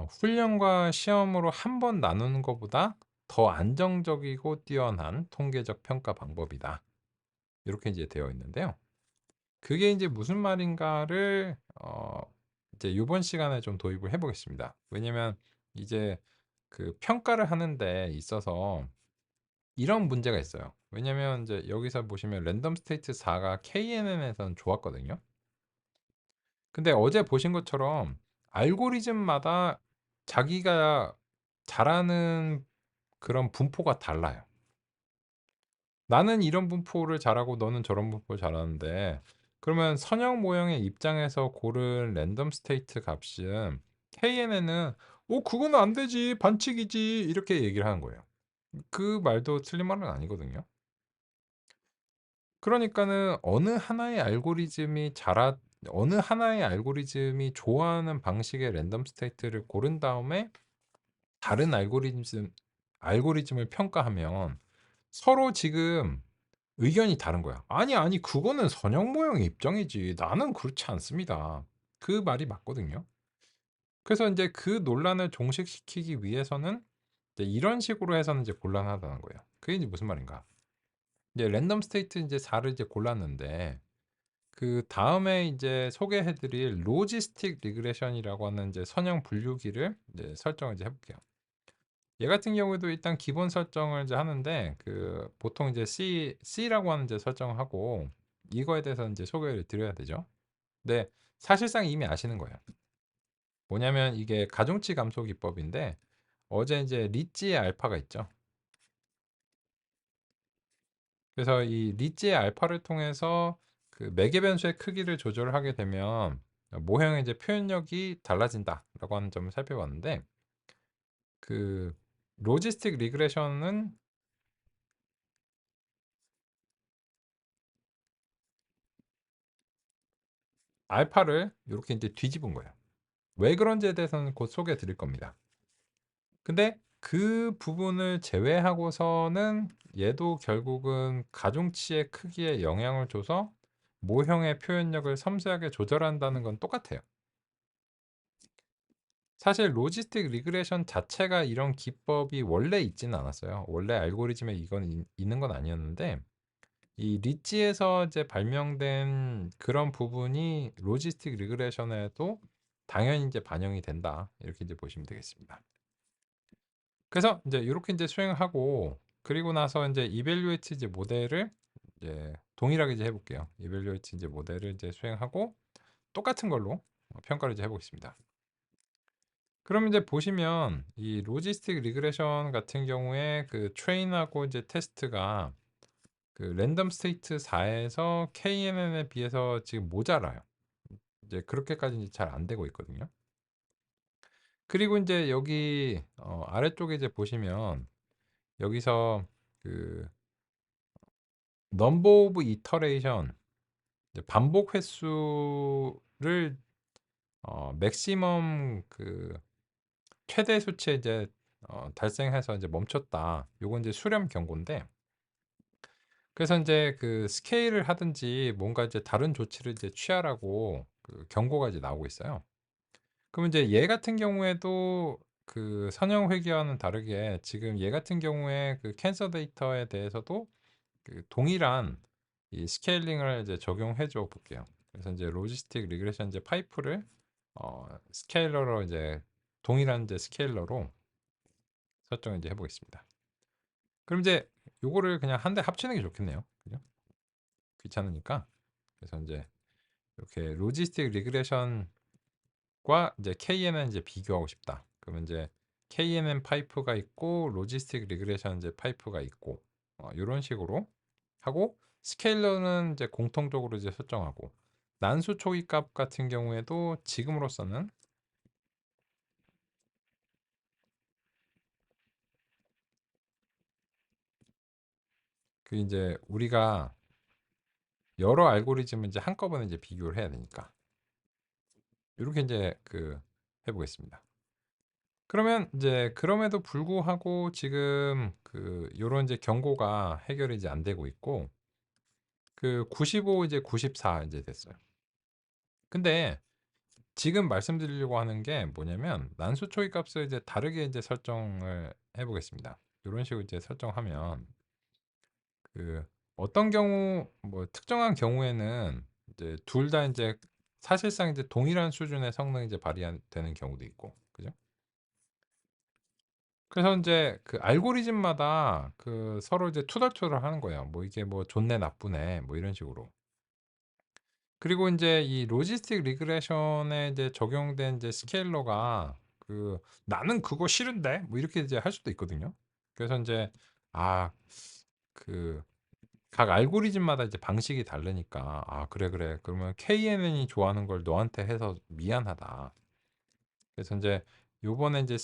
훈련과 시험으로 한 번 나누는 것보다 더 안정적이고 뛰어난 통계적 평가 방법이다. 이렇게 이제 되어 있는데요. 그게 이제 무슨 말인가를 이제 요번 시간에 좀 도입을 해 보겠습니다. 왜냐면 이제 그 평가를 하는 데 있어서 이런 문제가 있어요. 왜냐면 이제 여기서 보시면 랜덤 스테이트 4가 KNN에서는 좋았거든요. 근데 어제 보신 것처럼 알고리즘마다 자기가 잘하는 그런 분포가 달라요. 나는 이런 분포를 잘하고 너는 저런 분포를 잘하는데 그러면 선형 모형의 입장에서 고른 랜덤 스테이트 값은 KNN은 그거는 안 되지. 반칙이지." 이렇게 얘기를 하는 거예요. 그 말도 틀린 말은 아니거든요. 그러니까는 어느 하나의 알고리즘이 좋아하는 방식의 랜덤 스테이트를 고른 다음에 다른 알고리즘을 평가하면 서로 지금 의견이 다른 거야. "아니, 아니 그거는 선형 모형의 입장이지. 나는 그렇지 않습니다." 그 말이 맞거든요. 그래서 인제 그 논란을 종식시키기 위해서는 이제 이런 식으로 해서는 이제 곤란하다는 거예요. 그게 이제 무슨 말인가? 이제 랜덤 스테이트 인제 4를 이제 골랐는데 그다음에 인제 소개해 드릴 로지스틱 리그레션이라고 하는 이제 선형 분류기를 이제 설정을 이제 해 볼게요. 얘 같은 경우에도 일단 기본 설정을 이제 하는데 보통 이제 C라고 하는 이제 설정을 하고 이거에 대해서 인제 소개를 드려야 되죠. 근데 사실상 이미 아시는 거예요. 뭐냐면 이게 가중치 감소 기법인데 어제 인제 리찌의 알파가 있죠. 그래서 이 리찌의 알파를 통해서 그 매개 변수의 크기를 조절하게 되면 모형의 이제 표현력이 달라진다라고 하는 점을 살펴봤는데 그 로지스틱 리그레션은 알파를 요렇게 인제 뒤집은 거예요. 왜 그런지에 대해서는 곧 소개해 드릴 겁니다. 근데 그 부분을 제외하고서는 얘도 결국은 가중치의 크기에 영향을 줘서 모형의 표현력을 섬세하게 조절한다는 건 똑같아요. 사실 로지스틱 리그레션 자체가 이런 기법이 원래 있지는 않았어요. 원래 알고리즘에 이건 있는 건 아니었는데 이 리치에서 이제 발명된 그런 부분이 로지스틱 리그레션에도 당연히 이제 반영이 된다. 이렇게 이제 보시면 되겠습니다. 그래서 이제 요렇게 이제 수행을 하고 그리고 나서 인제 이밸류에이트 이제 모델을 이제 동일하게 이제 해 볼게요. 이밸류에이트 이제 모델을 이제 수행하고 똑같은 걸로 평가를 이제 해 보겠습니다. 그럼 이제 보시면 이 로지스틱 리그레션 같은 경우에 그 트레인하고 이제 테스트가 그 랜덤 스테이트 4에서 KNN에 비해서 지금 모자라요. 이제 그렇게까지 이제 잘 안 되고 있거든요. 그리고 인제 여기 아래쪽에 이제 보시면 여기서 그 넘버 오브 이터레이션 이제 반복 횟수를 맥시멈 그 최대 수치에 이제 달성해서 이제 멈췄다. 요건 이제 수렴 경고인데 그래서 인제 그 스케일을 하든지 뭔가 이제 다른 조치를 이제 취하라고 그 경고가 이제 나오고 있어요. 그러면 이제 얘 같은 경우에도 그 선형 회귀와는 다르게 지금 얘 같은 경우에 그 캔서 데이터에 대해서도 그 동일한 이 스케일링을 이제 적용해 줘 볼게요. 그래서 인제 로지스틱 리그레션 이제 파이프를 스케일러로 이제 동일한 이제 스케일러로 설정을 이제 해 보겠습니다. 그럼 이제 요거를 그냥 한 대 합치는 게 좋겠네요. 그죠? 귀찮으니까. 그래서 인제 이렇게 로지스틱 리그레션과 이제 KNN 이제 비교하고 싶다. 그러면 이제 KNN 파이프가 있고 로지스틱 리그레션 이제 파이프가 있고 요런 식으로 하고 스케일러는 이제 공통적으로 이제 설정하고 난수 초기 값 같은 경우에도 지금으로서는 그 인제 우리가 여러 알고리즘을 이제 한꺼번에 이제 비교를 해야 되니까 요렇게 인제 해 보겠습니다. 그러면 이제 그럼에도 불구하고 지금 요런 이제 경고가 해결이 이제 안 되고 있고, 95 이제 94 이제 됐어요. 근데 지금 말씀드리려고 하는 게 뭐냐면, 난수 초기 값을 이제 다르게 이제 설정을 해 보겠습니다. 요런 식으로 이제 설정하면, 그 어떤 경우 뭐 특정한 경우에는 이제 둘 다 인제 사실상 이제 동일한 수준의 성능이 이제 되는 경우도 있고, 그죠? 그래서 인제 알고리즘마다 서로 이제 투덜투덜하는 거예요. 뭐 이게 뭐 좋네 나쁘네 뭐 이런 식으로. 그리고 인제 이 로지스틱 리그레션에 이제 적용된 이제 스케일러가 "나는 그거 싫은데." 뭐 이렇게 이제 할 수도 있거든요. 그래서 인제 아 그 각 알고리즘마다 이제 방식이 다르니까 '아 그래, 그래. 그러면 KNN이 좋아하는 걸 너한테 해서 미안하다.' 그래서 인제 요번에 인제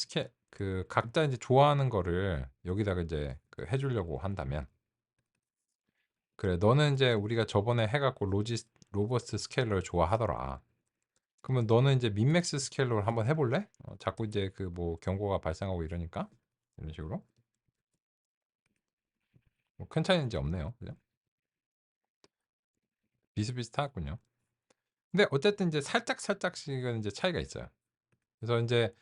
각자 인제 좋아하는 거를 여기다가 이제 해 주려고 한다면, '그래 너는 인제 우리가 저번에 해 갖고 로버스트 스케일러를 좋아하더라. 그러면 너는 인제 민맥스 스케일러를 한번 해 볼래?' 자꾸 이제 뭐 경고가 발생하고 이러니까. 이런 식으로. 뭐 큰 차이는 이제 없네요. 그죠? 비슷비슷하군요. 근데 어쨌든 이제 살짝씩은 이제 차이가 있어요. 그래서 인제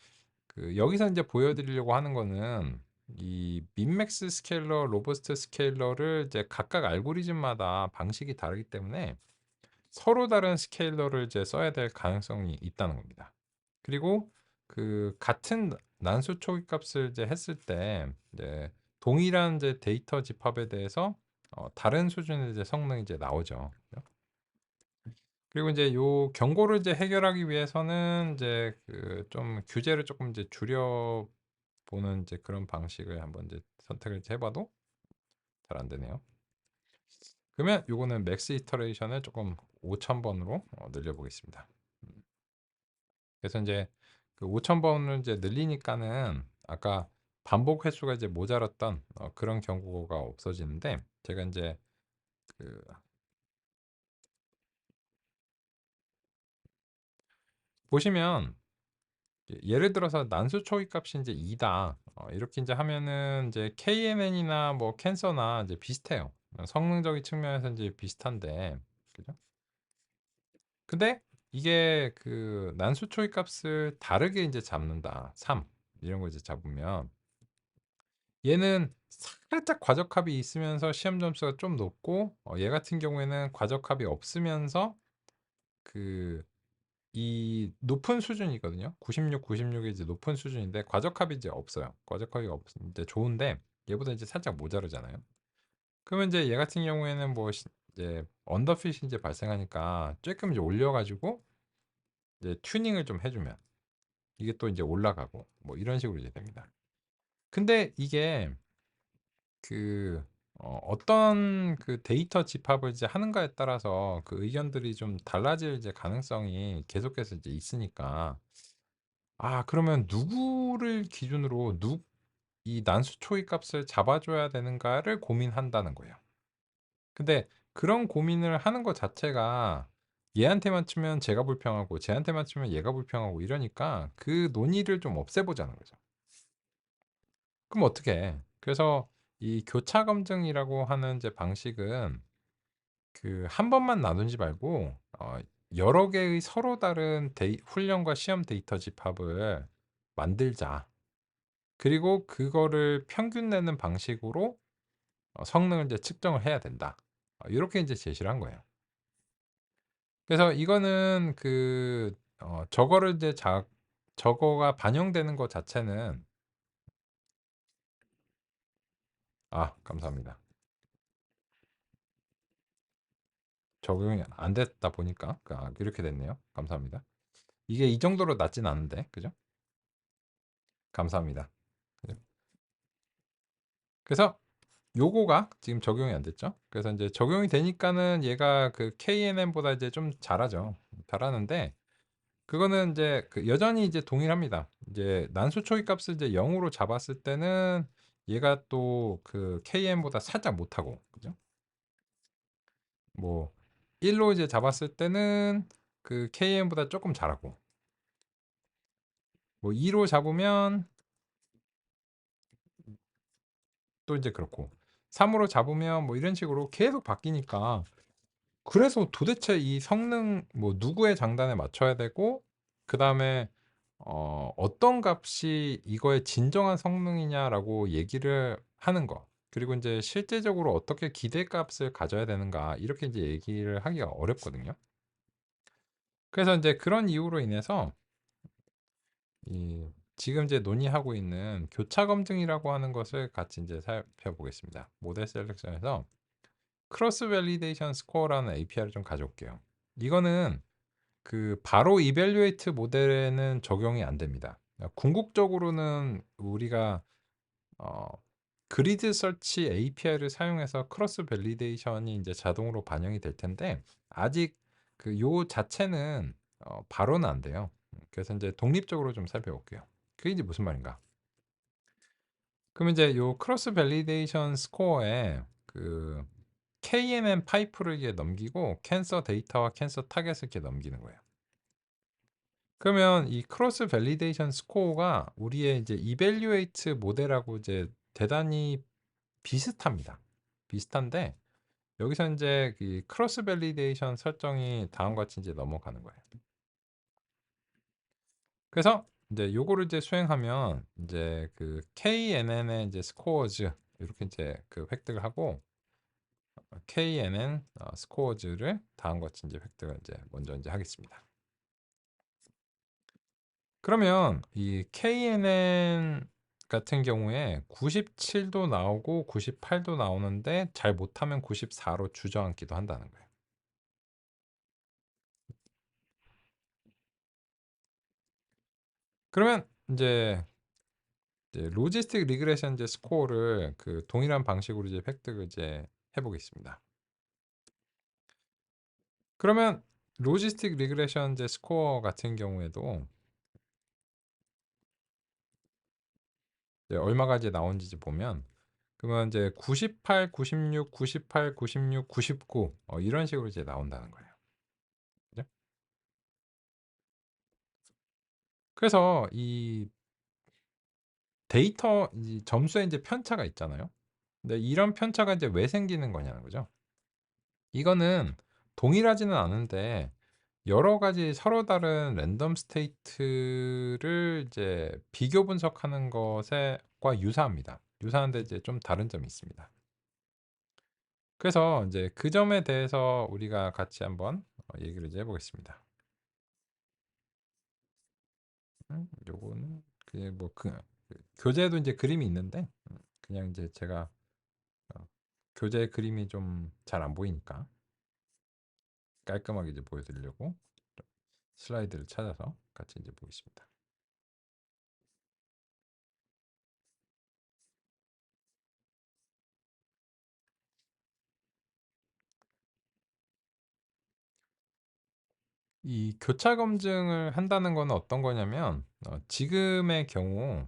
여기서 인제 보여 드리려고 하는 거는, 이 민맥스 스케일러, 로버스트 스케일러를 이제 각각 알고리즘마다 방식이 다르기 때문에 서로 다른 스케일러를 이제 써야 될 가능성이 있다는 겁니다. 그리고 같은 난수 초기 값을 이제 했을 때 이제 동일한 이제 데이터 집합에 대해서 다른 수준의 이제 성능이 이제 나오죠. 그죠? 그리고 인제 요 경고를 이제 해결하기 위해서는 이제 좀 규제를 쪼끔 이제 줄여 보는 이제 그런 방식을 한번 이제 선택을 해 봐도 잘 안 되네요. 그러면 요거는 맥스 이터레이션을 쪼끔 5,000 번으로 늘려 보겠습니다. 음. 그래서 인제 5,000 번을 이제 늘리니까는 아까 반복 횟수가 이제 모자랐던 그런 경고가 없어지는데, 제가 인제 그 보시면 예를 들어서 난수 초기 값이 인제 2다. 이렇게 인제 하면은 인제 KNN이나 뭐 캔서나 이제 비슷해요. 성능적인 측면에서 인제 비슷한데, 그죠? 근데 이게 난수 초기 값을 다르게 인제 잡는다. 3 이런 거 이제 잡으면, 얘는 살짝 과적합이 있으면서 시험 점수가 좀 높고, 얘 같은 경우에는 과적합이 없으면서 그 이 높은 수준이거든요. 96이 이제 높은 수준인데 과적합이 이제 없어요. 과적합이 없 이제 좋은데 얘보다 이제 살짝 모자르잖아요. 그러면 이제 얘 같은 경우에는 뭐 이제 언더핏이 이제 발생하니까 쪼끔 이제 올려 가지고 이제 튜닝을 좀 해 주면 이게 또 인제 올라가고 뭐 이런 식으로 이제 됩니다. 근데 이게 어떤 데이터 집합을 이제 하는가에 따라서 의견들이 좀 달라질 이제 가능성이 계속해서 이제 있으니까, 그러면 누구를 기준으로 이 난수 초기 값을 잡아 줘야 되는가를 고민한다는 거예요. 근데 그런 고민을 하는 것 자체가 얘한테 맞추면 쟤가 불평하고 쟤한테 맞추면 얘가 불평하고 이러니까 그 논의를 좀 없애 보자는 거죠. 그럼 어떻게 해? 그래서 이 교차 검증이라고 하는 이제 방식은 한 번만 나누지 말고 여러 개의 서로 다른 훈련과 시험 데이터 집합을 만들자. 그리고 그거를 평균 내는 방식으로 성능을 이제 측정을 해야 된다. 요렇게 인제 제시를 한 거예요. 그래서 이거는 저거를 이제 저거가 반영되는 것 자체는, 감사합니다. 적용이 안 됐다 보니까 이렇게 됐네요. 감사합니다. 이게 이 정도로 낮진 않은데. 그죠? 감사합니다. 그죠? 그래서 요거가 지금 적용이 안 됐죠. 그래서 인제 적용이 되니까는 얘가 KNN보다 이제 좀 잘하죠. 잘하는데, 그거는 인제 여전히 이제 동일합니다. 이제 난수 초기 값을 이제 0 으로 잡았을 때는 얘가 또 KN보다 살짝 못하고, 그죠? 뭐 1 로 이제 잡았을 때는 KN보다 쪼끔 잘하고, 뭐 2 로 잡으면 또 이제 그렇고 3으로 잡으면 뭐 이런 식으로 계속 바뀌니까 그래서 도대체 이 성능 뭐 누구의 장단에 맞춰야 되고 그다음에 어떤 값이 이거의 진정한 성능이냐라고 얘기를 하는 거. 그리고 인제 실제적으로 어떻게 기대값을 가져야 되는가 이렇게 인제 얘기를 하기가 어렵거든요. 그래서 인제 그런 이유로 인해서 이 지금 이제 논의하고 있는 교차 검증이라고 하는 것을 같이 인제 살펴보겠습니다. 모델 셀렉션에서 크로스 밸리데이션 스코어라는 API를 좀 가져올게요. 이거는 그 바로 이밸류에이트 모델에는 적용이 안 됩니다. 궁극적으로는 우리가 어 그리드 서치 API를 사용해서 크로스 밸리데이션이 인제 자동으로 반영이 될 텐데 아직 그 요 자체는 바로는 안 돼요. 그래서 인제 독립적으로 좀 살펴볼게요. 그게 이제 무슨 말인가? 그럼 이제 요 크로스 밸리데이션 스코어에 그 KNN 파이프를 이렇게 넘기고 캔서 데이터와 캔서 타겟을 이렇게 넘기는 거예요. 그러면 이 크로스 밸리데이션 스코어가 우리의 이제 이밸류에이트 모델하고 이제 대단히 비슷합니다. 비슷한데 여기서 인제 이 크로스 밸리데이션 설정이 다음과 같이 인제 넘어가는 거예요. 그래서 인제 요거를 이제 수행하면 인제 그 KNN의 인제 스코어즈 요렇게 인제 그 획득을 하고 KNN 스코어즈를 다음과 같이 인제 획득을 인제 먼저 인제 하겠습니다. 그러면 이 KNN 같은 경우에 97도 나오고 98도 나오는데 잘 못하면 94로 주저앉기도 한다는 거예요. 그러면 이제 로지스틱 리그레션 이제 스코어를 그 동일한 방식으로 이제 획득을 이제 해 보겠습니다. 그러면 로지스틱 리그레션 이제 스코어 같은 경우에도 이제 얼마가 이제 나오는지 이제 보면 그러면 이제 98, 96, 98, 96, 99 이런 식으로 이제 나온다는 거예요. 그죠? 그래서 이 데이터 이 점수에 이제 편차가 있잖아요. 근데 이런 편차가 이제 왜 생기는 거냐는 거죠. 이거는 동일하지는 않은데 여러 가지 서로 다른 랜덤 스테이트를 이제 비교 분석하는 것에 과 유사합니다. 유사한데 이제 좀 다른 점이 있습니다. 그래서 인제 그 점에 대해서 우리가 같이 한번 얘기를 이제 해 보겠습니다. 요거는 그냥 뭐 그 교재에도 인제 그림이 있는데 그냥 인제 제가 어 교재 그림이 좀 잘 안 보이니까 깔끔하게 이제 보여 드리려고 슬라이드를 찾아서 같이 인제 보겠습니다. 이 교차 검증을 한다는 거는 어떤 거냐면 지금의 경우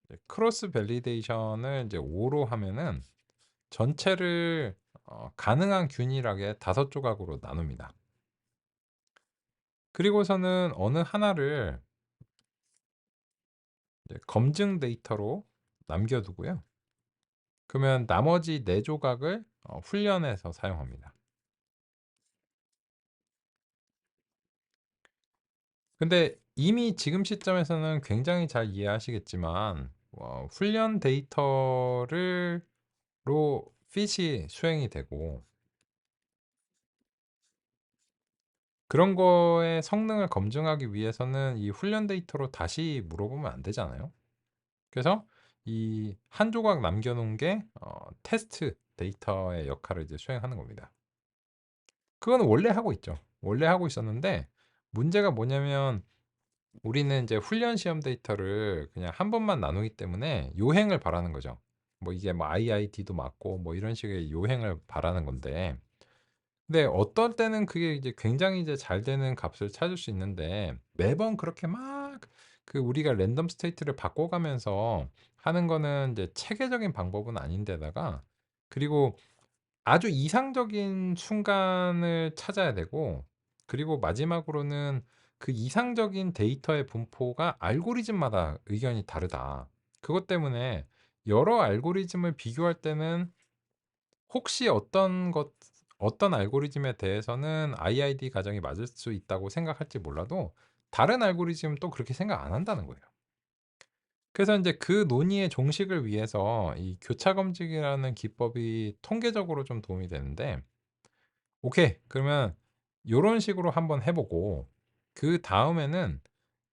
이제 크로스 밸리데이션을 이제 5로 하면은 전체를 가능한 균일하게 5조각으로 나눕니다. 그리고서는 어느 하나를 이제 검증 데이터로 남겨 두고요. 그러면 나머지 4 조각을 훈련해서 사용합니다. 근데 이미 지금 시점에서는 굉장히 잘 이해하시겠지만 훈련 데이터를 로 핏이 수행이 되고 그런 거의 성능을 검증하기 위해서는 이 훈련 데이터로 다시 물어보면 안 되잖아요. 그래서 이 한 조각 남겨 놓은 게 테스트 데이터의 역할을 이제 수행하는 겁니다. 그거는 원래 하고 있죠. 원래 하고 있었는데 문제가 뭐냐면 우리는 이제 훈련 시험 데이터를 그냥 한 번만 나누기 때문에 요행을 바라는 거죠. 뭐 이게 뭐 IIT도 맞고 뭐 이런 식의 요행을 바라는 건데 근데 어떤 때는 그게 이제 굉장히 이제 잘 되는 값을 찾을 수 있는데 매번 그렇게 막 그 우리가 랜덤 스테이트를 바꿔가면서 하는 거는 이제 체계적인 방법은 아닌데다가 그리고 아주 이상적인 순간을 찾아야 되고 그리고 마지막으로는 그 이상적인 데이터의 분포가 알고리즘마다 의견이 다르다. 그것 때문에 여러 알고리즘을 비교할 때는 혹시 어떤 알고리즘에 대해서는 IID 가정이 맞을 수 있다고 생각할지 몰라도 다른 알고리즘은 또 그렇게 생각 안 한다는 거예요. 그래서 인제 그 논의의 종식을 위해서 이 교차 검증이라는 기법이 통계적으로 좀 도움이 되는데, 오케이. 그러면 요런 식으로 한번 해 보고 그다음에는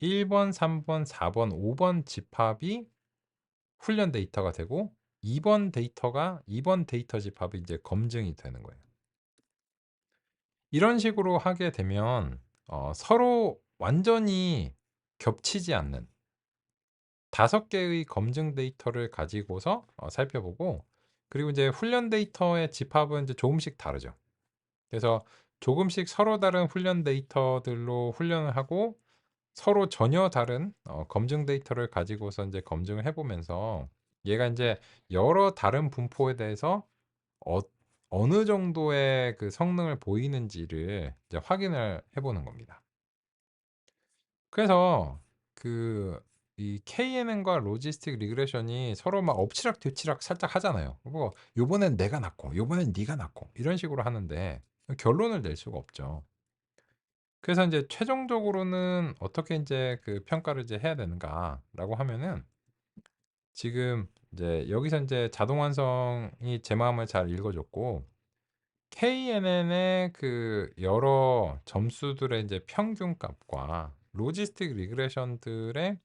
1 번, 3 번, 4 번, 5번 집합이 훈련 데이터가 되고 2번 데이터 집합이 이제 검증이 되는 거예요. 이런 식으로 하게 되면 서로 완전히 겹치지 않는 5 개의 검증 데이터를 가지고서 살펴보고, 그리고 이제 훈련 데이터의 집합은 이제 조금씩 다르죠. 그래서 조금씩 서로 다른 훈련 데이터들로 훈련을 하고 서로 전혀 다른 검증 데이터를 가지고서 인제 검증을 해 보면서 얘가 인제 여러 다른 분포에 대해서 어 어느 정도의 그 성능을 보이는지를 이제 확인을 해 보는 겁니다. 그래서 그 이 KNN과 로지스틱 리그레션이 서로 막 엎치락뒤치락 살짝 하잖아요. 뭐 "요번엔 내가 낫고 요번엔 네가 낫고." 이런 식으로 하는데 결론을 낼 수가 없죠. 그래서 인제 최종적으로는 어떻게 인제 그 평가를 이제 해야 되는가라고 하면은, 지금 이제 여기서 인제 자동 완성이 제 마음을 잘 읽어 줬고 KNN의 그 여러 점수들의 인제 평균값과 로지스틱 리그레션들의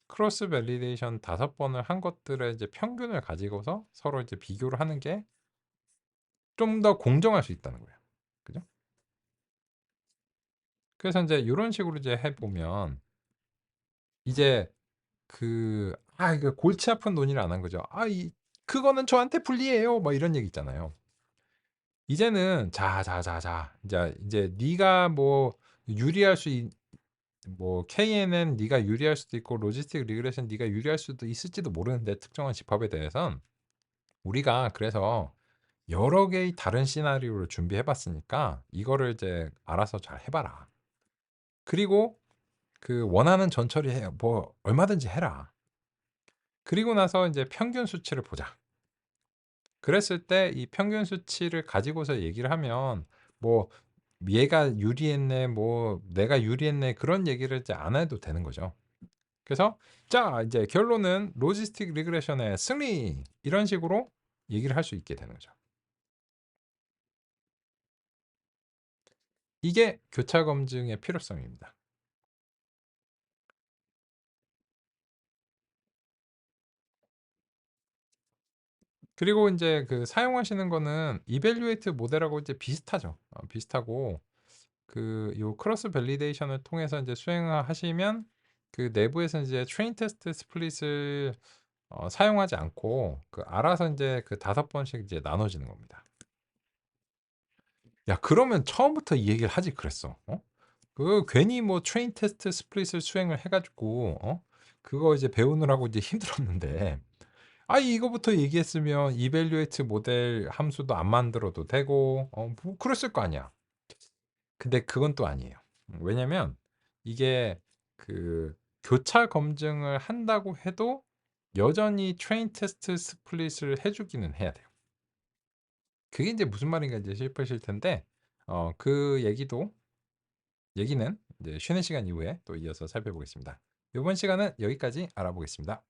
크로스 밸리데이션 5번을 한 것들의 이제 평균을 가지고서 서로 이제 비교를 하는 게 좀 더 공정할 수 있다는 거예요. 그죠? 그래서 인제 요런 식으로 이제 해 보면 이제 이거 골치 아픈 논의를 안 한 거죠. "아 이 그거는 저한테 불리해요." 뭐 이런 얘기 있잖아요. 이제는 자자자자 인제 네가 뭐 유리할 수 있 뭐 KNN 네가 유리할 수도 있고 로지스틱 리그레션 네가 유리할 수도 있을지도 모르는데, 특정한 집합에 대해선 우리가 그래서 여러 개의 다른 시나리오를 준비해 봤으니까 이거를 이제 알아서 잘 해 봐라. 그리고 그 원하는 전처리 뭐 얼마든지 해라. 그리고 나서 인제 평균 수치를 보자. 그랬을 때 이 평균 수치를 가지고서 얘기를 하면 뭐 "얘가 유리했네." 뭐 "내가 유리했네." 그런 얘기를 이제 안 해도 되는 거죠. 그래서 "자 이제 결론은 로지스틱 리그레션의 승리." 이런 식으로 얘기를 할 수 있게 되는 거죠. 이게 교차 검증의 필요성입니다. 그리고 인제 그 사용하시는 거는 이밸류에이트 모델하고 이제 비슷하죠. 비슷하고 요 크로스 밸리데이션을 통해서 인제 수행을 하시면 그 내부에서 이제 트레인 테스트 스플릿을 사용하지 않고 알아서 인제 그 5번씩 이제 나눠지는 겁니다. 야 그러면 처음부터 이 얘기를 하지 그랬어. 괜히 뭐 트레인 테스트 스플릿을 수행을 해 가지고 그거 이제 배우느라고 이제 힘들었는데, 이거부터 얘기했으면 이밸류에이트 모델 함수도 안 만들어도 되고 뭐 그랬을 거 아니야. 근데 그건 또 아니에요. 왜냐면 이게 그 교차 검증을 한다고 해도 여전히 트레인 테스트 스플릿을 해 주기는 해야 돼요. 그게 인제 무슨 말인가 이제 싶으실 텐데 그 얘기는 이제 쉬는 시간 이후에 또 이어서 살펴보겠습니다. 요번 시간은 여기까지 알아보겠습니다.